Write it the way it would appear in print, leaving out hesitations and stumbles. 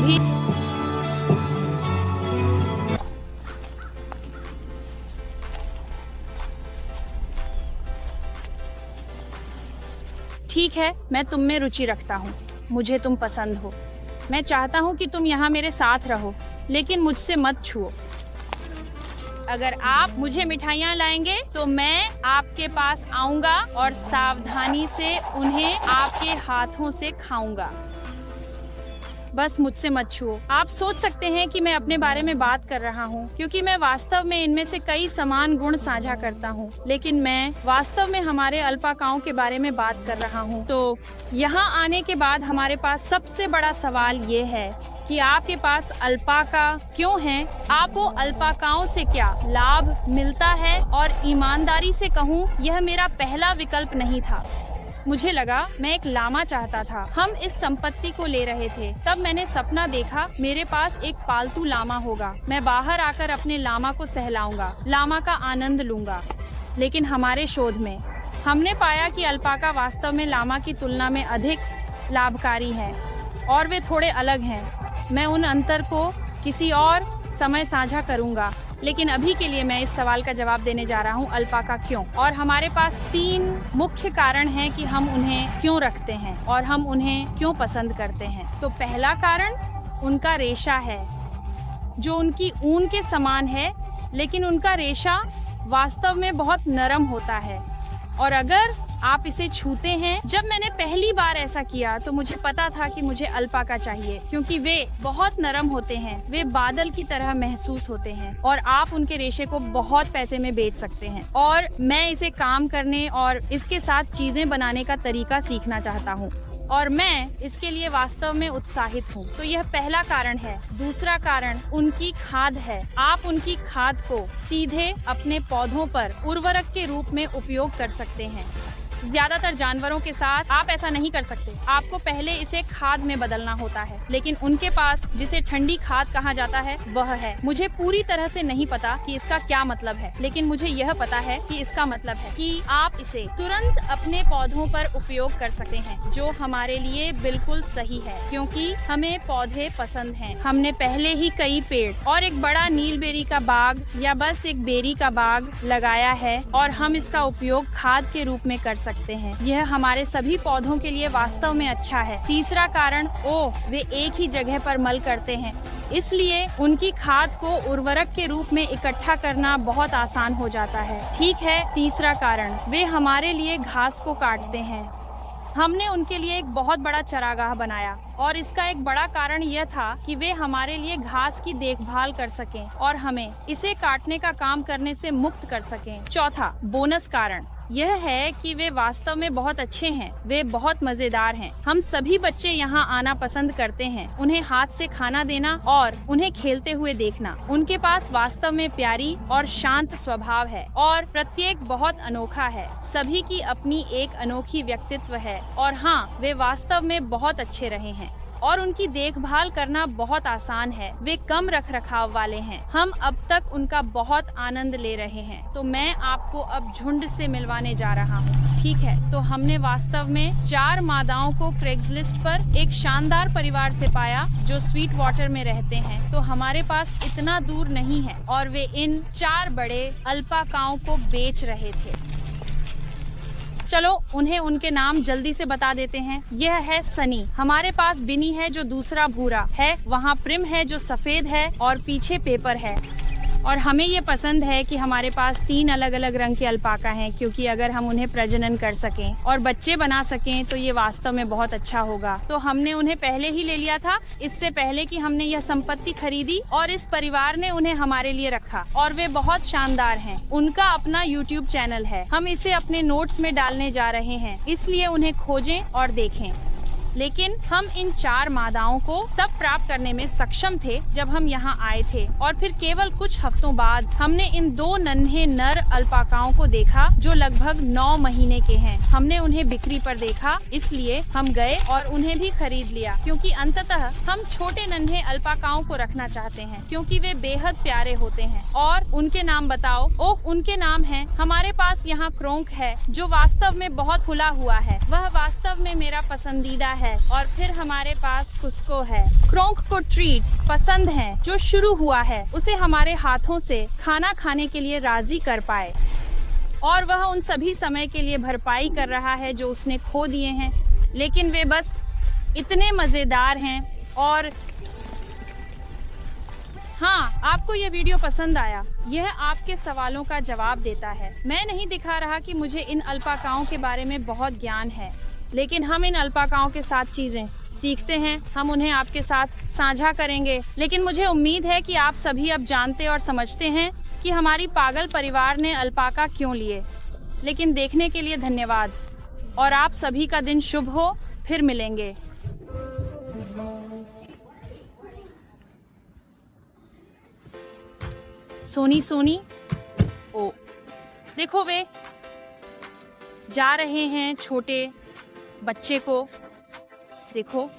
अभी ठीक है, मैं तुम में रुचि रखता हूँ, मुझे तुम पसंद हो। मैं चाहता हूँ कि तुम यहाँ मेरे साथ रहो, लेकिन मुझसे मत छुओ। अगर आप मुझे मिठाइयाँ लाएंगे तो मैं आपके पास आऊंगा और सावधानी से उन्हें आपके हाथों से खाऊंगा। बस मुझसे मत छुओ। आप सोच सकते हैं कि मैं अपने बारे में बात कर रहा हूँ, क्योंकि मैं वास्तव में इनमें से कई समान गुण साझा करता हूँ, लेकिन मैं वास्तव में हमारे अल्पाकाओं के बारे में बात कर रहा हूँ। तो यहाँ आने के बाद हमारे पास सबसे बड़ा सवाल ये है कि आपके पास अल्पाका क्यों हैं? आपको अल्पाकाओं से क्या लाभ मिलता है? और ईमानदारी से कहूँ, यह मेरा पहला विकल्प नहीं था। मुझे लगा मैं एक लामा चाहता था। हम इस संपत्ति को ले रहे थे, तब मैंने सपना देखा मेरे पास एक पालतू लामा होगा। मैं बाहर आकर अपने लामा को सहलाऊंगा, लामा का आनंद लूंगा। लेकिन हमारे शोध में हमने पाया कि अल्पाका वास्तव में लामा की तुलना में अधिक लाभकारी है और वे थोड़े अलग हैं। मैं उन अंतर को किसी और समय साझा करूंगा, लेकिन अभी के लिए मैं इस सवाल का जवाब देने जा रहा हूँ, अल्पाका क्यों। और हमारे पास 3 मुख्य कारण हैं कि हम उन्हें क्यों रखते हैं और हम उन्हें क्यों पसंद करते हैं। तो पहला कारण उनका रेशा है, जो उनकी ऊन के समान है, लेकिन उनका रेशा वास्तव में बहुत नरम होता है और अगर आप इसे छूते हैं। जब मैंने पहली बार ऐसा किया तो मुझे पता था कि मुझे अल्पाका चाहिए, क्योंकि वे बहुत नरम होते हैं, वे बादल की तरह महसूस होते हैं और आप उनके रेशे को बहुत पैसे में बेच सकते हैं। और मैं इसे काम करने और इसके साथ चीजें बनाने का तरीका सीखना चाहता हूँ और मैं इसके लिए वास्तव में उत्साहित हूँ। तो यह पहला कारण है। दूसरा कारण उनकी खाद है। आप उनकी खाद को सीधे अपने पौधों पर उर्वरक के रूप में उपयोग कर सकते हैं। ज्यादातर जानवरों के साथ आप ऐसा नहीं कर सकते। आपको पहले इसे खाद में बदलना होता है, लेकिन उनके पास जिसे ठंडी खाद कहा जाता है वह है। मुझे पूरी तरह से नहीं पता कि इसका क्या मतलब है, लेकिन मुझे यह पता है कि इसका मतलब है कि आप इसे तुरंत अपने पौधों पर उपयोग कर सकते हैं, जो हमारे लिए बिल्कुल सही है, क्योंकि हमें पौधे पसंद हैं। हमने पहले ही कई पेड़ और एक बड़ा नीलबेरी का बाग या बस एक बेरी का बाग लगाया है और हम इसका उपयोग खाद के रूप में कर सकते हैं। यह हमारे सभी पौधों के लिए वास्तव में अच्छा है। तीसरा कारण, वे एक ही जगह पर मल करते हैं, इसलिए उनकी खाद को उर्वरक के रूप में इकट्ठा करना बहुत आसान हो जाता है। ठीक है, तीसरा कारण, वे हमारे लिए घास को काटते हैं। हमने उनके लिए एक बहुत बड़ा चरागाह बनाया और इसका एक बड़ा कारण यह था कि वे हमारे लिए घास की देखभाल कर सकें और हमें इसे काटने का काम करने से मुक्त कर सकें। चौथा बोनस कारण यह है कि वे वास्तव में बहुत अच्छे हैं। वे बहुत मजेदार हैं। हम सभी बच्चे यहाँ आना पसंद करते हैं, उन्हें हाथ से खाना देना और उन्हें खेलते हुए देखना। उनके पास वास्तव में प्यारी और शांत स्वभाव है और प्रत्येक बहुत अनोखा है। सभी की अपनी एक अनोखी व्यक्तित्व है और हाँ, वे वास्तव में बहुत अच्छे रहे हैं और उनकी देखभाल करना बहुत आसान है। वे कम रखरखाव वाले हैं। हम अब तक उनका बहुत आनंद ले रहे हैं। तो मैं आपको अब झुंड से मिलवाने जा रहा हूँ। ठीक है, तो हमने वास्तव में 4 मादाओं को क्रेग्सलिस्ट पर एक शानदार परिवार से पाया जो स्वीट वाटर में रहते हैं। तो हमारे पास इतना दूर नहीं है और वे इन 4 बड़े अल्पाकाओं को बेच रहे थे। चलो उन्हें उनके नाम जल्दी से बता देते हैं। यह है सनी, हमारे पास बिनी है जो दूसरा भूरा है, वहाँ प्रिम है जो सफेद है और पीछे पेपर है। और हमें ये पसंद है कि हमारे पास 3 अलग अलग रंग के अल्पाका हैं, क्योंकि अगर हम उन्हें प्रजनन कर सकें और बच्चे बना सकें तो ये वास्तव में बहुत अच्छा होगा। तो हमने उन्हें पहले ही ले लिया था, इससे पहले कि हमने यह संपत्ति खरीदी, और इस परिवार ने उन्हें हमारे लिए रखा और वे बहुत शानदार हैं। उनका अपना YouTube चैनल है, हम इसे अपने नोट्स में डालने जा रहे हैं, इसलिए उन्हें खोजें और देखें। लेकिन हम इन 4 मादाओं को तब प्राप्त करने में सक्षम थे जब हम यहाँ आए थे, और फिर केवल कुछ हफ्तों बाद हमने इन 2 नन्हे नर अल्पाकाओं को देखा जो लगभग 9 महीने के हैं। हमने उन्हें बिक्री पर देखा, इसलिए हम गए और उन्हें भी खरीद लिया, क्योंकि अंततः हम छोटे नन्हे अल्पाकाओं को रखना चाहते हैं, क्योंकि वे बेहद प्यारे होते हैं। और उनके नाम बताओ? ओह, उनके नाम हैं, हमारे पास यहाँ क्रोंक है जो वास्तव में बहुत खुला हुआ है। वह वास्तव में मेरा पसंदीदा है। है और फिर हमारे पास कुस्को है। क्रोंक को ट्रीट्स पसंद हैं। जो शुरू हुआ है उसे हमारे हाथों से खाना खाने के लिए राजी कर पाए और वह उन सभी समय के लिए भरपाई कर रहा है जो उसने खो दिए हैं, लेकिन वे बस इतने मजेदार हैं। और हाँ, आपको यह वीडियो पसंद आया। यह आपके सवालों का जवाब देता है। मैं नहीं दिखा रहा कि मुझे इन अल्पाकाओं के बारे में बहुत ज्ञान है, लेकिन हम इन अल्पाकाओं के साथ चीजें सीखते हैं। हम उन्हें आपके साथ साझा करेंगे, लेकिन मुझे उम्मीद है कि आप सभी अब जानते और समझते हैं कि हमारी पागल परिवार ने अल्पाका क्यों लिए। लेकिन देखने के लिए धन्यवाद और आप सभी का दिन शुभ हो। फिर मिलेंगे। सोनी सोनी, ओ देखो, वे जा रहे हैं छोटे बच्चे को देखो।